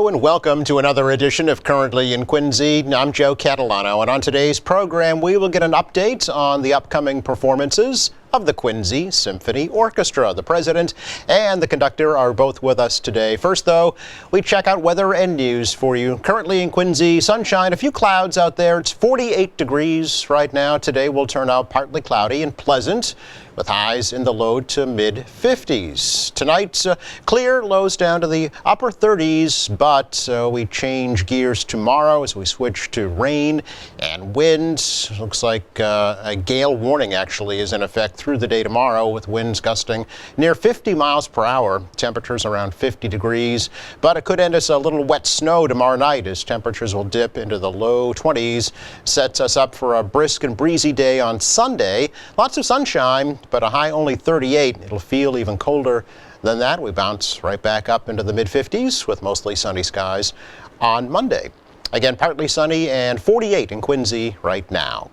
and welcome to another edition of Currently in Quincy. I'm Joe Catalano, and on today's program we will get an update on the upcoming performances of the Quincy Symphony Orchestra. The president and the conductor are both with us today. First, though, we check out weather and news for you. Currently in Quincy, sunshine, a few clouds out there. It's 48 degrees right now. Today will turn out partly cloudy and pleasant, with highs in the low to mid-50s. Tonight, clear, lows down to the upper 30s, but we change gears tomorrow as we switch to rain and wind. Looks like a gale warning actually is in effect through the day tomorrow, with winds gusting near 50 miles per hour. Temperatures around 50 degrees, but it could end us a little wet snow tomorrow night as temperatures will dip into the low 20s. Sets us up for a brisk and breezy day on Sunday. Lots of sunshine, but a high only 38. It'll feel even colder than that. We bounce right back up into the mid-50s with mostly sunny skies on Monday. Again, partly sunny and 48 in Quincy right now.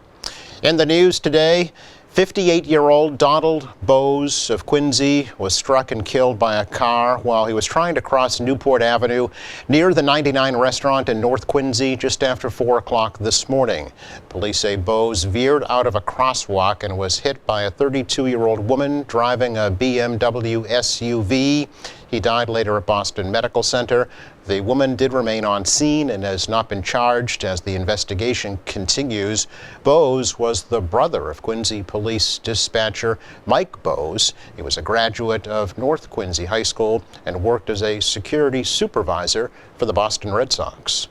In the news today, 58-year-old Donald Bowes of Quincy was struck and killed by a car while he was trying to cross Newport Avenue near the 99 restaurant in North Quincy just after 4 o'clock this morning. Police say Bowes veered out of a crosswalk and was hit by a 32-year-old woman driving a BMW SUV. He died later at Boston Medical Center. The woman did remain on scene and has not been charged as the investigation continues. Bowes was the brother of Quincy Police Dispatcher Mike Bowes. He was a graduate of North Quincy High School and worked as a security supervisor for the Boston Red Sox.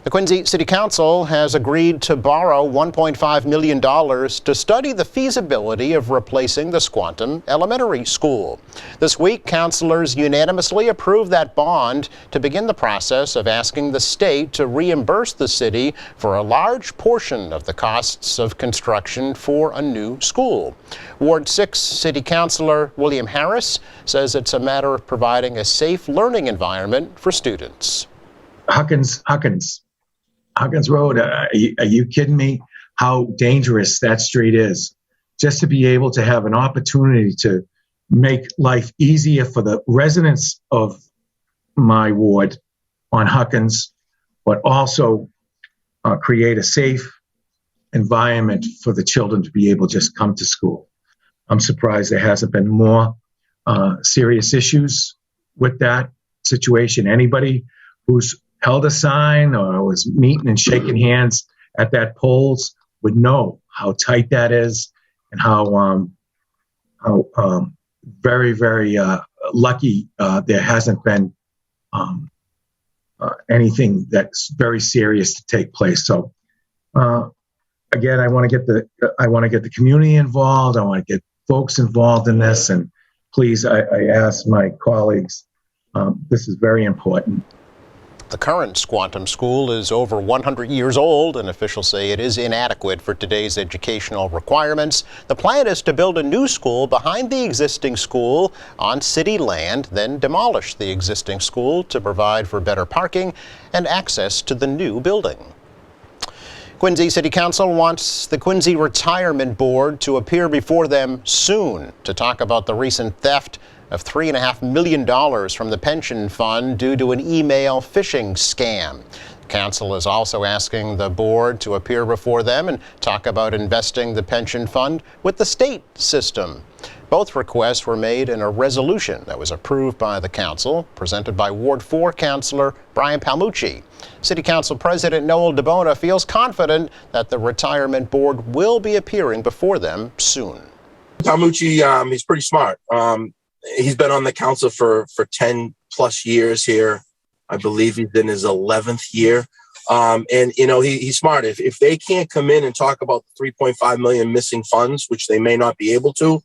The Quincy City Council has agreed to borrow $1.5 million to study the feasibility of replacing the Squantum Elementary School. This week, councilors unanimously approved that bond to begin the process of asking the state to reimburse the city for a large portion of the costs of construction for a new school. Ward 6 City Councilor William Harris says it's a matter of providing a safe learning environment for students. Huckins Road, are you kidding me? How dangerous that street is. Just to be able to have an opportunity to make life easier for the residents of my ward on Huckins, but also create a safe environment for the children to be able to just come to school. I'm surprised there hasn't been more serious issues with that situation. Anybody who's held a sign or was meeting and shaking hands at that polls would know how tight that is and how very, very lucky there hasn't been anything that's very serious to take place. So again, I want to get the community involved. I want to get folks involved in this, and please, I ask my colleagues. This is very important. The current Squantum School is over 100 years old, and officials say it is inadequate for today's educational requirements. The plan is to build a new school behind the existing school on city land, then demolish the existing school to provide for better parking and access to the new building. Quincy City Council wants the Quincy Retirement Board to appear before them soon to talk about the recent theft of $3.5 million from the pension fund due to an email phishing scam. Council is also asking the board to appear before them and talk about investing the pension fund with the state system. Both requests were made in a resolution that was approved by the council, presented by Ward 4 Councilor Brian Palmucci. City Council President Noel DeBona feels confident that the retirement board will be appearing before them soon. Palmucci, he's pretty smart. He's been on the council for 10 plus years here. I believe he's in his 11th year. And, you know, he's smart. If they can't come in and talk about the 3.5 million missing funds, which they may not be able to,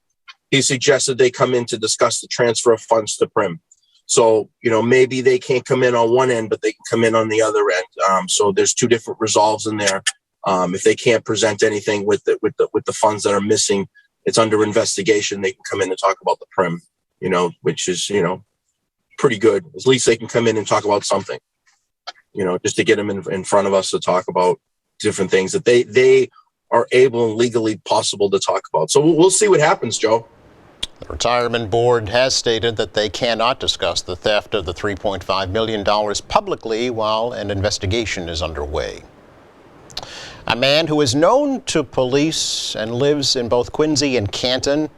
he suggested they come in to discuss the transfer of funds to Prim. So, you know, maybe they can't come in on one end, but they can come in on the other end. So there's two different resolves in there. If they can't present anything with the funds that are missing, it's under investigation. They can come in and talk about the Prim, you know, which is, you know, pretty good. At least they can come in and talk about something, you know, just to get them in front of us to talk about different things that they are able and legally possible to talk about. So we'll see what happens, Joe. The retirement board has stated that they cannot discuss the theft of the $3.5 million publicly while an investigation is underway. A man who is known to police and lives in both Quincy and Canton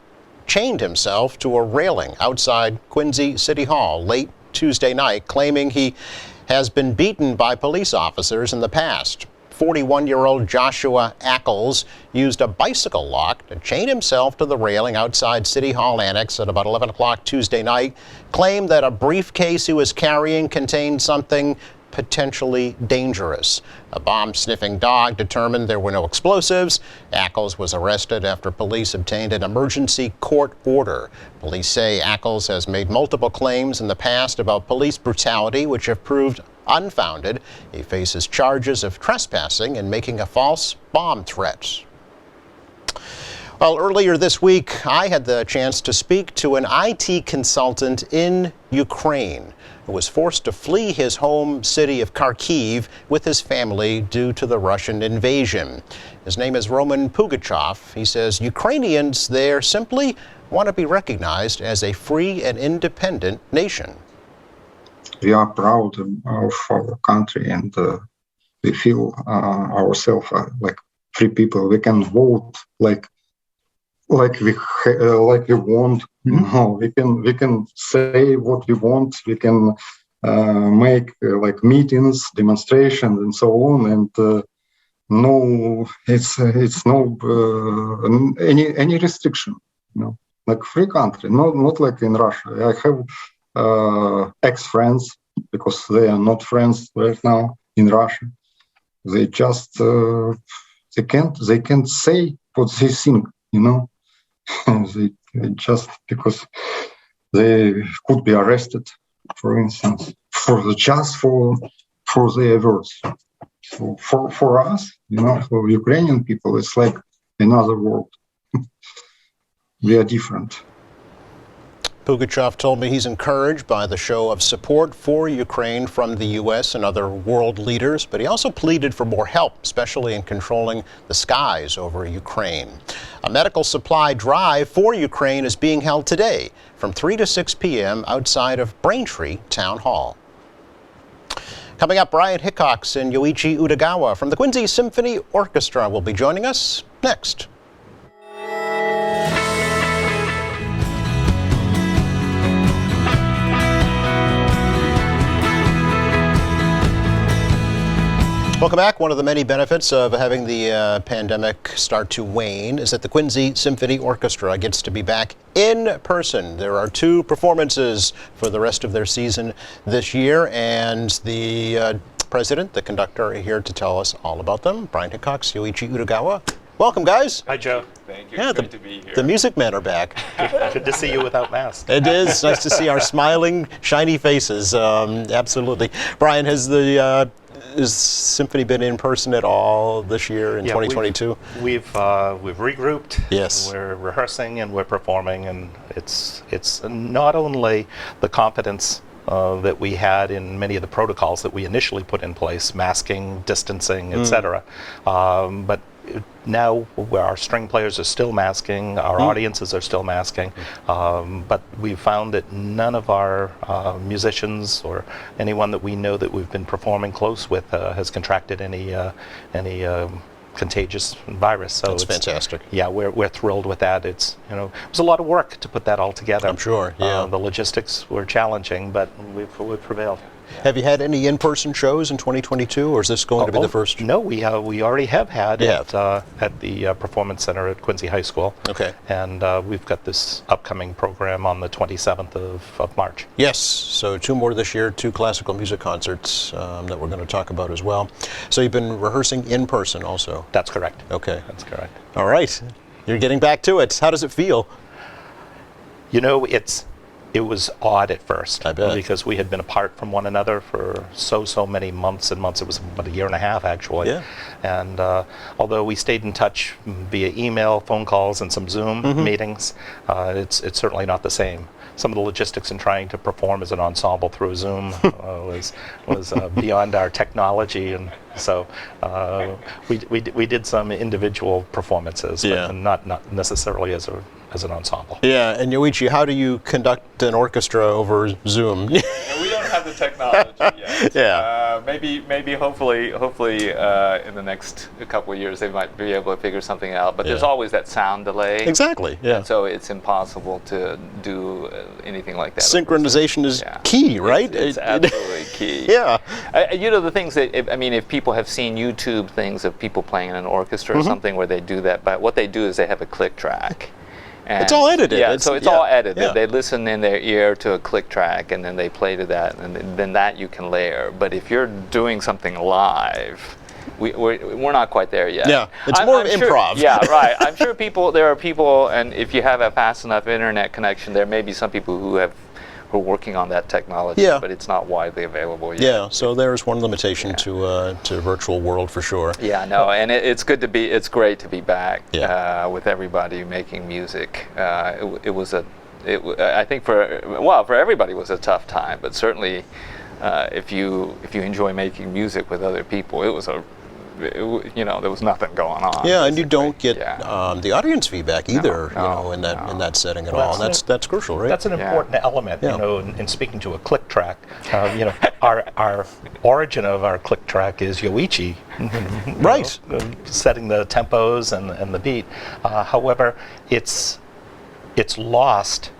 chained himself to a railing outside Quincy City Hall late Tuesday night, claiming he has been beaten by police officers in the past. 41-year-old Joshua Ackles used a bicycle lock to chain himself to the railing outside City Hall Annex at about 11 o'clock Tuesday night, claimed that a briefcase he was carrying contained something potentially dangerous. A bomb-sniffing dog determined there were no explosives. Ackles was arrested after police obtained an emergency court order. Police say Ackles has made multiple claims in the past about police brutality, which have proved unfounded. He faces charges of trespassing and making a false bomb threat. Well, earlier this week, I had the chance to speak to an IT consultant in Ukraine who was forced to flee his home city of Kharkiv with his family due to the Russian invasion. His name is Roman Pugachev. He says Ukrainians there simply want to be recognized as a free and independent nation. We are proud of our country, and we feel ourselves like free people. We can vote like we want. You know, we can say what we want. We can make like meetings, demonstrations, and so on. And no, it's no any restriction. You know, like free country. Not like in Russia. I have ex-friends, because they are not friends right now in Russia. They just they can't say what they think. You know. They just because they could be arrested, for instance, for their words. So for us, you know, for Ukrainian people, it's like another world. We are different. Pugachev told me he's encouraged by the show of support for Ukraine from the U.S. and other world leaders, but he also pleaded for more help, especially in controlling the skies over Ukraine. A medical supply drive for Ukraine is being held today from 3 to 6 p.m. outside of Braintree Town Hall. Coming up, Brian Hickox and Yoichi Utagawa from the Quincy Symphony Orchestra will be joining us next. Welcome back. One of the many benefits of having the pandemic start to wane is that the Quincy Symphony Orchestra gets to be back in person. There are 2 performances for the rest of their season this year, and the president, the conductor, are here to tell us all about them. Brian Hickox, Yoichi Utagawa. Welcome, guys. Hi, Joe. Thank you. Yeah, it's great to be here. The music men are back. Good to see you without masks. It is nice to see our smiling, shiny faces. Absolutely. Brian, has Symphony been in person at all this year in 2022? We've regrouped. Yes. We're rehearsing and we're performing, and it's not only the competence that we had in many of the protocols that we initially put in place, masking, distancing, etc. But now where our string players are still masking, our audiences are still masking, but we've found that none of our musicians or anyone that we know that we've been performing close with has contracted any contagious virus. So that's fantastic. Yeah, we're thrilled with that. It was a lot of work to put that all together. I'm sure. Yeah. The logistics were challenging, but we've prevailed. Have you had any in-person shows in 2022, or is this going to be the first? No, we already have had at the Performance Center at Quincy High School. Okay. And we've got this upcoming program on the 27th of March. Yes, so 2 more this year, 2 classical music concerts that we're going to talk about as well. So you've been rehearsing in person also? That's correct. Okay. That's correct. All right. You're getting back to it. How does it feel? You know, it was odd at first. I bet. Because we had been apart from one another for so many months and months. It was about 1.5 years, actually. Yeah. And although we stayed in touch via email, phone calls, and some Zoom meetings, it's certainly not the same. Some of the logistics in trying to perform as an ensemble through Zoom was beyond our technology, and so we did some individual performances, but not necessarily as as an ensemble. Yeah, and Yoichi, how do you conduct an orchestra over Zoom? And we don't have the technology yet. Yeah. Maybe, hopefully, in the next couple of years they might be able to figure something out. But there's Yeah. always that sound delay. Exactly, yeah. So it's impossible to do anything like that. Synchronization is Yeah. key, right? It's absolutely key. Yeah. The things that, if people have seen YouTube things of people playing in an orchestra Mm-hmm. or something where they do that, but what they do is they have a click track. And It's all edited. Yeah, It's- so it's yeah, all edited. yeah. They listen in their ear to a click track, and then they play to that, and then that you can layer. But if you're doing something live, we're not quite there yet. Yeah, it's more sure- improv. Yeah, right. I'm sure there are people, and if you have a fast enough internet connection, there may be some people who are working on that technology, Yeah. but it's not widely available yet. Yeah, so there's one limitation to virtual world for sure. Yeah, no, and it's great to be back Yeah. with everybody making music. I think for everybody it was a tough time, but certainly if you enjoy making music with other people, there was nothing going on. Yeah, and you don't basically. get Yeah. the audience feedback either, no, in that setting at Well, all. And that's crucial, right? That's an Yeah. important element, Yeah. in speaking to a click track. Our origin of our click track is Yoichi, Right. setting the tempos and the beat. However, it's lost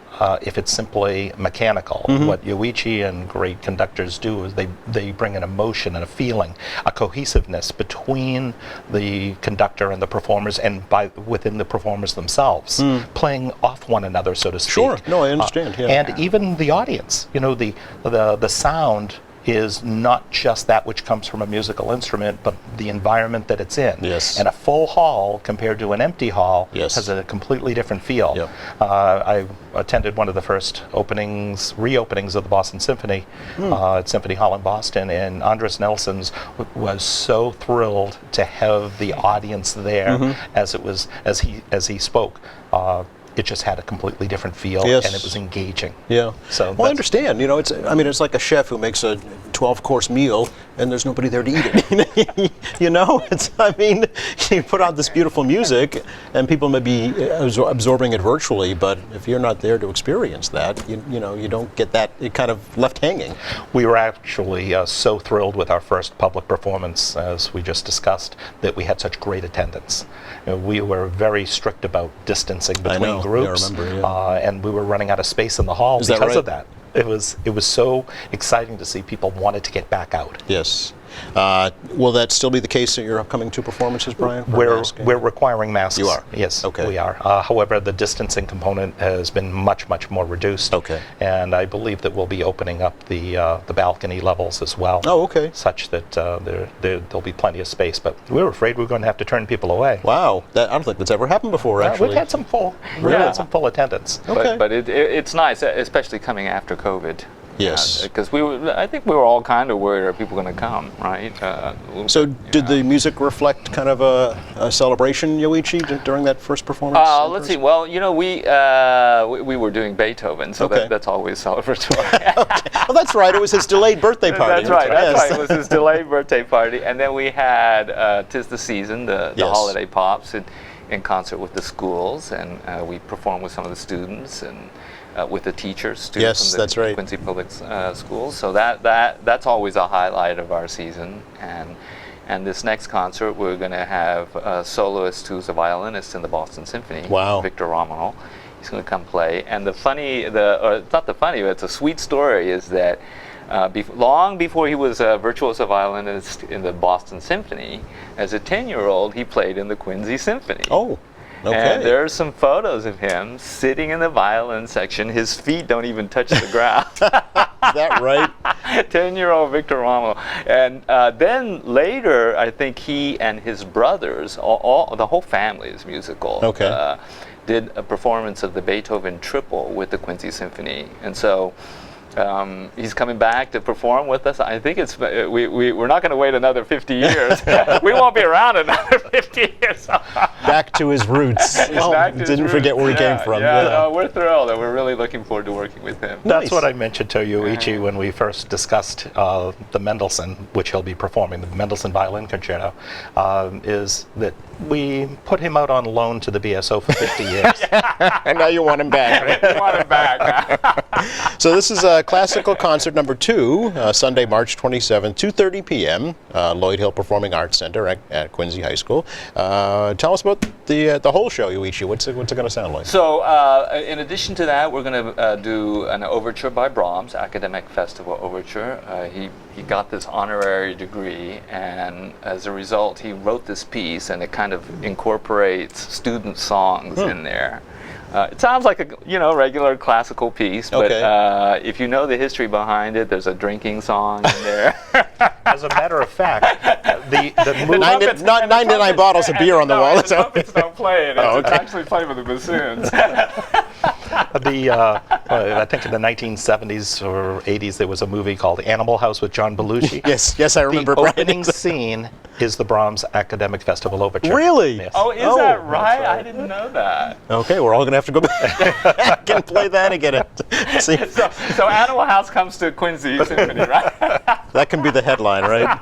if it's simply mechanical. Mm-hmm. What Yoichi and great conductors do is they bring an emotion and a feeling, a cohesiveness between the conductor and the performers, and within the performers themselves, playing off one another, so to speak. Sure. No, I understand, yeah. And even the audience, the sound is not just that which comes from a musical instrument, but the environment that it's in. Yes. And a full hall compared to an empty hall Yes. has a completely different feel. Yep. I attended one of the first reopenings of the Boston Symphony at Symphony Hall in Boston, and Andres Nelson's was so thrilled to have the audience there as he spoke. It just had a completely different feel, Yes. and it was engaging. Yeah. So well, I that's- understand. It's like a chef who makes a 12-course meal and there's nobody there to eat it. You put out this beautiful music and people may be absorbing it virtually, but if you're not there to experience that, you don't get that. It kind of left hanging. We were actually so thrilled with our first public performance, as we just discussed, that we had such great attendance. We were very strict about distancing I between know. groups, Yeah, I remember, yeah. and we were running out of space in the hall Is that because right? of that. It was so exciting to see people wanted to get back out. Yes. Will that still be the case in your upcoming two performances, Brian? We're requiring masks. You are? Yes, Okay. we are. However, the distancing component has been much, much more reduced. Okay. And I believe that we'll be opening up the balcony levels as well. Oh, okay. Such that there'll be plenty of space. But we were afraid we were going to have to turn people away. Wow. I don't think that's ever happened before, actually. We've had some full attendance. Okay. But it's nice, especially coming after COVID. Yes. Because I think we were all kind of worried, are people going to come, right? So did the music reflect kind of a celebration, Yoichi, during that first performance? Let's see. Well, we were doing Beethoven, so Okay. that's always celebratory. Oh, that's right. It was his delayed birthday party. That's right. Yes. That's right. It was his delayed birthday party, and then we had "'Tis the Season," the Yes. holiday pops, in concert with the schools, and we performed with some of the students and with the teachers too. Yes, from the that's right. Quincy Public Schools. So that's always a highlight of our season, and this next concert we're going to have a soloist who's a violinist in the Boston Symphony. Wow. Victor Romanel. He's going to come play, and it's not the funny, but it's a sweet story, is that long before he was a virtuoso violinist in the Boston Symphony, as a 10-year-old, he played in the Quincy Symphony. Oh, okay. And there are some photos of him sitting in the violin section. His feet don't even touch the ground. Is that right? 10-year-old Victor Rommel. And then later, I think he and his brothers, the whole family is musical. Okay. Did a performance of the Beethoven Triple with the Quincy Symphony. And so he's coming back to perform with us. I think we're not going to wait another 50 years. We won't be around another 50 years. back to his roots. Well, Back to his didn't forget roots. where he came from. Yeah, no, we're thrilled, and we're really looking forward to working with him. That's Nice. what I mentioned to Yoichi when we first discussed the Mendelssohn, which he'll be performing, the Mendelssohn Violin Concerto, is that we put him out on loan to the BSO for 50 years. And now you want him back, right? We want him back. So this is classical concert number 2, Sunday, March 27th, 2:30 p.m., Lloyd Hill Performing Arts Center at Quincy High School. Tell us about the whole show, Yoichi. What's it going to sound like? So, in addition to that, we're going to do an overture by Brahms, Academic Festival Overture. He got this honorary degree, and as a result, he wrote this piece, and it kind of incorporates student songs in there. It sounds like a regular classical piece, but if you know the history behind it, there's a drinking song in there. As a matter of fact, the movie... 99 bottles of beer on the wall. The trumpets don't play it. It's actually played with the bassoons. I think in the 1970s or 80s there was a movie called Animal House with John Belushi. Yes, I remember. The Brian. opening scene is the Brahms Academic Festival Overture. Really? Yes. Oh, is that right? I didn't know that. Okay, we're all going to have to go back and play that again. See, So Animal House comes to Quincy Symphony, right? that can be the headline, right?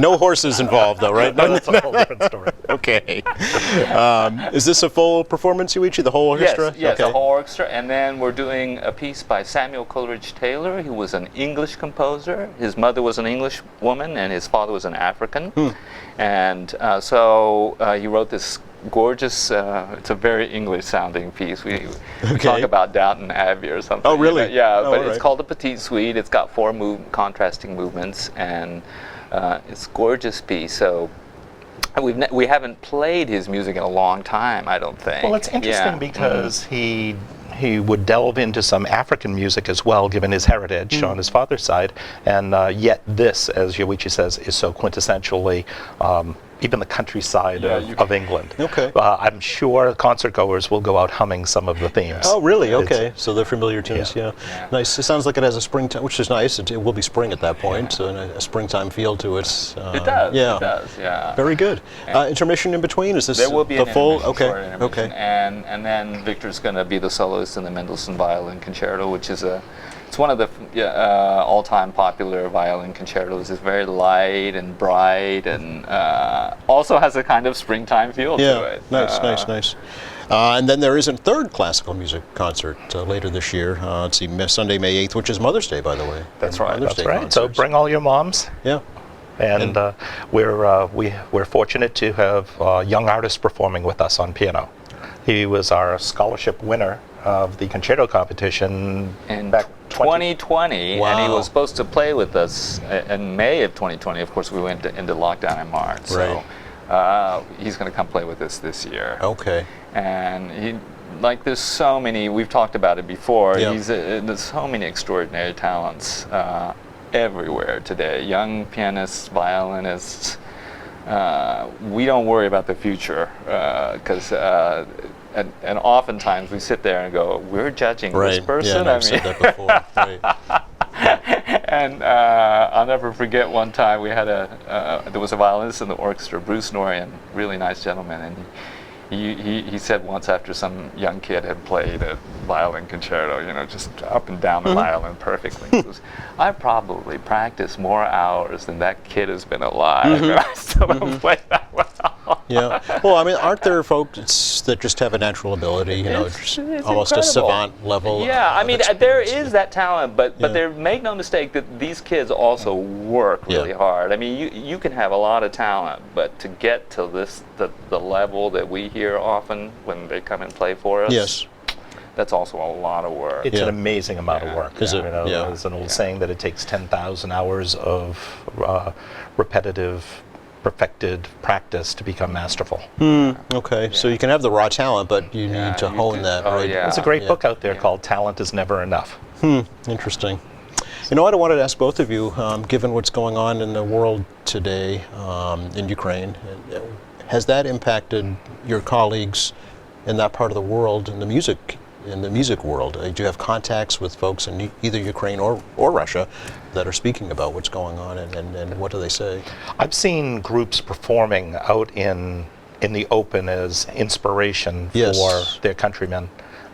No horses involved, though, right? No, that's a whole different story. Okay. Is this a full performance, Yoichi? The whole orchestra? Yes, okay. the whole orchestra. And then we're doing a piece by Samuel Coleridge Taylor. He was an English composer. His mother was an English woman, and his father was an African. And so he wrote this gorgeous, it's a very English-sounding piece. We talk about Downton Abbey or something. Oh, really? Yeah, Oh, but all it's right. called the Petite Suite. It's got 4 contrasting movements, and it's a gorgeous piece. So we haven't played his music in a long time, I don't think. Well, it's interesting because he would delve into some African music as well, given his heritage on his father's side, and yet this, as Yoichi says, is so quintessentially even the countryside of England. Okay. I'm sure concertgoers will go out humming some of the themes. Oh, really? It's- Okay. So they're familiar tunes, yeah. Nice. It sounds like it has a springtime, which is nice. It will be spring at that point, so a springtime feel to it. It does. Yeah. It does. Yeah. Very good. Intermission in between? Is this There will be the an full? intermission, Okay. short intermission. Okay. And then Victor's going to be the soloist in the Mendelssohn Violin Concerto, which is it's one of the all-time popular violin concertos. It's very light and bright, and also has a kind of springtime feel to it. Nice. And then there is a third classical music concert later this year. Let's see, Sunday, May 8th, which is Mother's Day, by the way. That's right. Mother's That's Day right. So concerts. bring all your moms. Yeah. And we're fortunate to have a young artist performing with us on piano. He was our scholarship winner of the concerto competition In back 2020, and he Wow. was supposed to play with us in May of 2020. Of course, we went into lockdown in March. So he's going to come play with us this year. Okay. And there's so many, we've talked about it before, Yeah. there's so many extraordinary talents everywhere today. Young pianists, violinists. We don't worry about the future because and oftentimes we sit there and go, we're judging this Right. person. Yeah, I've said that before. Right. And I'll never forget one time we had there was a violinist in the orchestra, Bruce Norian, really nice gentleman, and he said once after some young kid had played a violin concerto, just up and down the violin perfectly, he goes, I probably practiced more hours than that kid has been alive, and I still don't play that well. Yeah. Well, I mean, aren't there folks that just have a natural ability, just it's almost a incredible. savant level? Yeah, I of mean, there experience? is that talent, but Yeah. there, make no mistake that these kids also work really Yeah. hard. I mean, you can have a lot of talent, but to get to the level that we hear often when they come and play for us, Yes. that's also a lot of work. It's Yeah. an amazing amount of work. Is it? Yeah. There's an old saying that it takes 10,000 hours of repetitive, perfected practice to become masterful. Okay. So you can have the raw talent, but you need to you hone do. that, Oh, right? yeah. There's a great Yeah. book out there called Talent is Never Enough. Interesting. You know what? I wanted to ask both of you, given what's going on in the world today in Ukraine, has that impacted your colleagues in that part of the world in the music world? Do you have contacts with folks in either Ukraine or Russia that are speaking about what's going on, and what do they say? I've seen groups performing out in in the open as inspiration Yes. for their countrymen,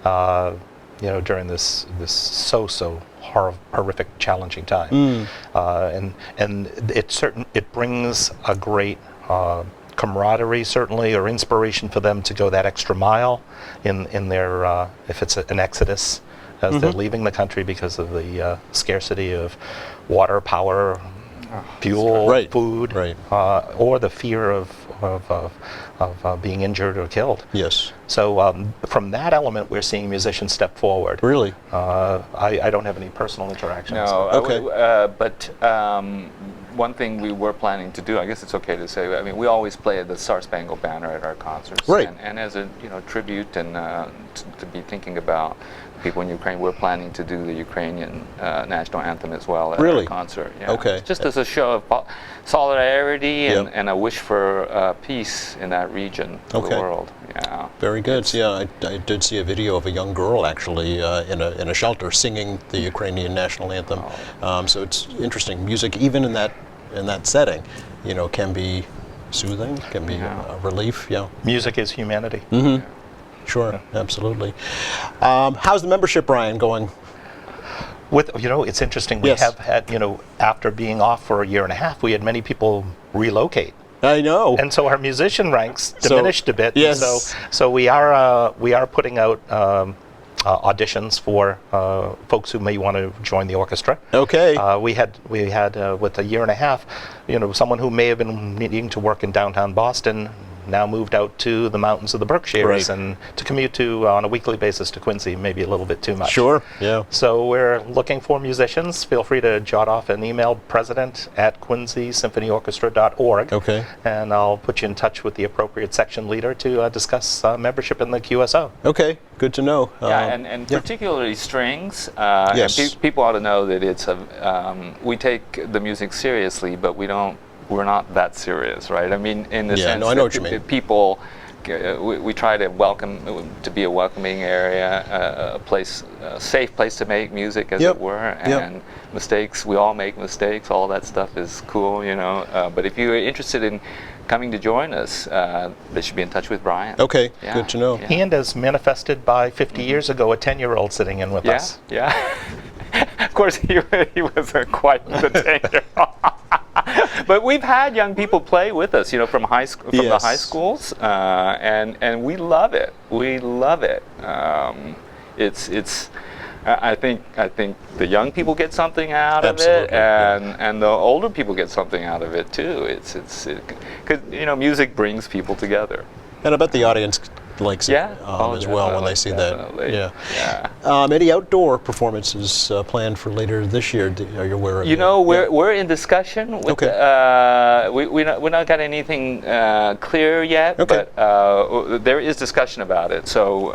during this so horrific, challenging time. And it brings a great camaraderie, certainly, or inspiration for them to go that extra mile in their, if it's an exodus, as they're leaving the country because of the scarcity of water, power, fuel, Right. food, Right. or the fear of being injured or killed. Yes. So from that element, we're seeing musicians step forward. Really? I don't have any personal interactions. No, Okay. but one thing we were planning to do, I guess it's okay to say, I mean, we always play the Star Spangled Banner at our concerts. Right. And as a tribute and to be thinking about people in Ukraine, we're planning to do the Ukrainian national anthem as well at Really? our concert. Yeah. Okay. Just as a show of solidarity Yep. and a wish for peace in that region of Okay. the world. Yeah. Very good. So, yeah, I did see a video of a young girl actually in a shelter singing the Ukrainian national anthem. So it's interesting. Music, even in that setting, can be soothing, can be a relief. Yeah. Music is humanity. Sure. Absolutely. How's the membership, Brian, going? It's interesting. We Yes. have had, after being off for a year and a half, we had many people relocate. I know. And so our musician ranks diminished a bit. Yes. So we are putting out auditions for folks who may want to join the orchestra. Okay. We had with a year and a half, someone who may have been needing to work in downtown Boston now moved out to the mountains of the Berkshires, Right. and to commute to on a weekly basis to Quincy maybe a little bit too much. Sure. Yeah. So we're looking for musicians. Feel free to jot off an email, president@QuincySymphonyOrchestra.org. Okay. And I'll put you in touch with the appropriate section leader to discuss membership in the QSO. Okay. Good to know. Yeah, and yeah. particularly strings. Yes. And people ought to know that it's we take the music seriously, but we're not that serious, right? I mean, in the Yeah, sense no, I know that what you mean. people, we try to be a welcoming area, a safe place to make music, as Yep. it were. Yep. And mistakes, we all make mistakes. All that stuff is cool, But if you're interested in coming to join us, they should be in touch with Brian. Okay. Yeah, Good to know. yeah. And as manifested by 50 years ago, a 10-year-old sitting in with Yeah, us. yeah. Of course, he was quite the danger. But we've had young people play with us, from the high schools, and we love it. We love it. It's. I think the young people get something out Absolutely, of it, and the older people get something out of it too. Because music brings people together. And I bet the audience likes it Yeah. as well when they see Definitely. that. Yeah. Any outdoor performances planned for later this year? Are you aware of? We're in discussion with. Okay. We're not got anything clear yet, Okay. but there is discussion about it. So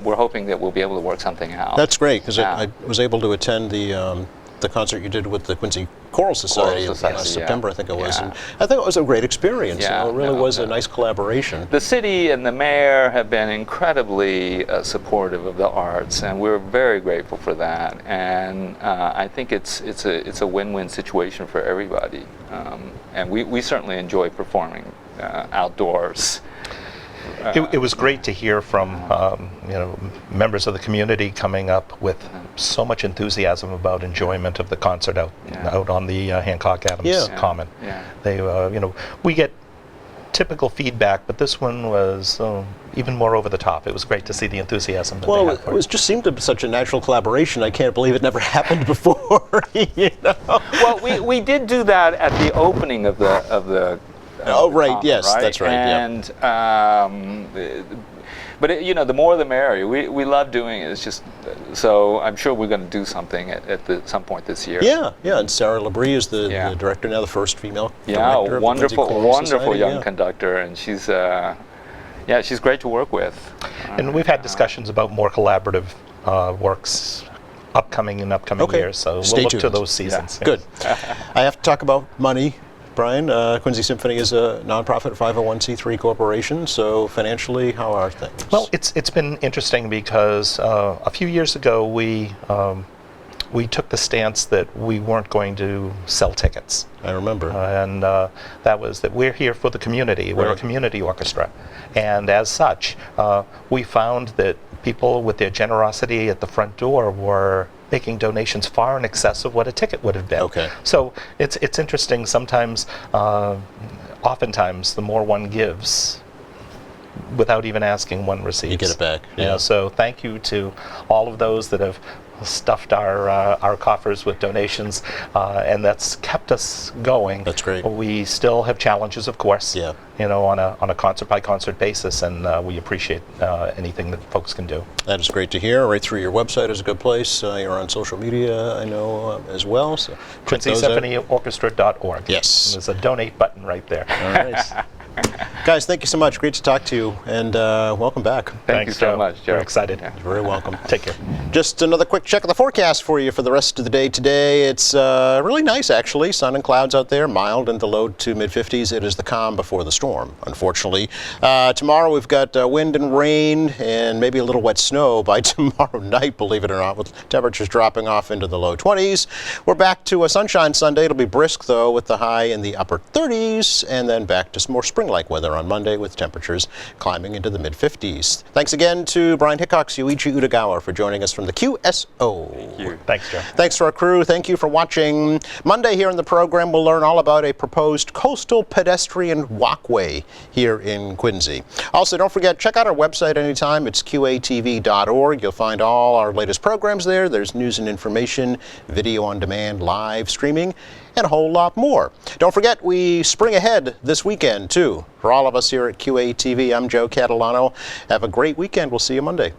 we're hoping that we'll be able to work something out. That's great because Yeah. I was able to attend the concert you did with the Quincy Choral Society last September, I think it was. Yeah. And I think it was a great experience. Yeah, It really was a no. nice collaboration. The city and the mayor have been incredibly supportive of the arts, and we're very grateful for that. And I think it's a win-win situation for everybody. And we certainly enjoy performing outdoors. It was great to hear from members of the community coming up with so much enthusiasm about enjoyment of the concert out on the Hancock Adams Yeah. Common. Yeah. They we get typical feedback, but this one was even more over the top. It was great to see the enthusiasm that they Well, had it for was just seemed to be such a natural collaboration. I can't believe it never happened before. Well, we did do that at the opening of the. Oh, right. Common, Yes, right? that's right. Yeah. And but the more the merrier. We love doing it. It's just so I'm sure we're going to do something at some point this year. Yeah. And Sarah Labrie is the Yeah. director now, the first female Yeah, director of the Quincy Choral wonderful Society. young Yeah. conductor, and she's great to work with. And we've had discussions about more collaborative works upcoming Okay. years, so Stay we'll look tuned. to those seasons. Good. I have to talk about money, Brian. Quincy Symphony is a nonprofit 501c3 corporation, so financially, how are things? Well, it's been interesting because a few years ago we we took the stance that we weren't going to sell tickets. I remember. And that was that we're here for the community. We're a Right. community orchestra. And as such, we found that people with their generosity at the front door were making donations far in excess of what a ticket would have been. Okay. So it's interesting sometimes, oftentimes the more one gives, without even asking, one receives. You get it back. You know, so thank you to all of those that have stuffed our coffers with donations, and that's kept us going. That's great. We still have challenges, of course. Yeah. You know, on a concert by concert basis, and we appreciate anything that folks can do. That is great to hear. Right through your website is a good place. You're on social media, I know, as well. So check those out. QuincySymphonyOrchestra.org. Yes. There's a donate button right there. All right. Guys, thank you so much. Great to talk to you, and welcome back. Thank you Thanks, so Joe. much, Joe. We're excited. Yeah. You're very welcome. Take care. Just another quick check of the forecast for you for the rest of the day today. It's really nice, actually. Sun and clouds out there, mild in the low to mid-50s. It is the calm before the storm, unfortunately. Tomorrow we've got wind and rain and maybe a little wet snow by tomorrow night, believe it or not, with temperatures dropping off into the low 20s. We're back to a sunshine Sunday. It'll be brisk, though, with the high in the upper 30s, and then back to some more spring-like weather on Monday with temperatures climbing into the mid-50s. Thanks again to Brian Hickox, Yuichi Utagawa for joining us from the QSO. Thank you. Thanks, Joe. Thanks to our crew. Thank you for watching. Monday here in the program, we'll learn all about a proposed coastal pedestrian walkway here in Quincy. Also, don't forget, check out our website anytime. It's qatv.org. You'll find all our latest programs there. There's news and information, video on demand, live streaming, and a whole lot more. Don't forget, we spring ahead this weekend, too. For all of us here at QATV, I'm Joe Catalano. Have a great weekend. We'll see you Monday.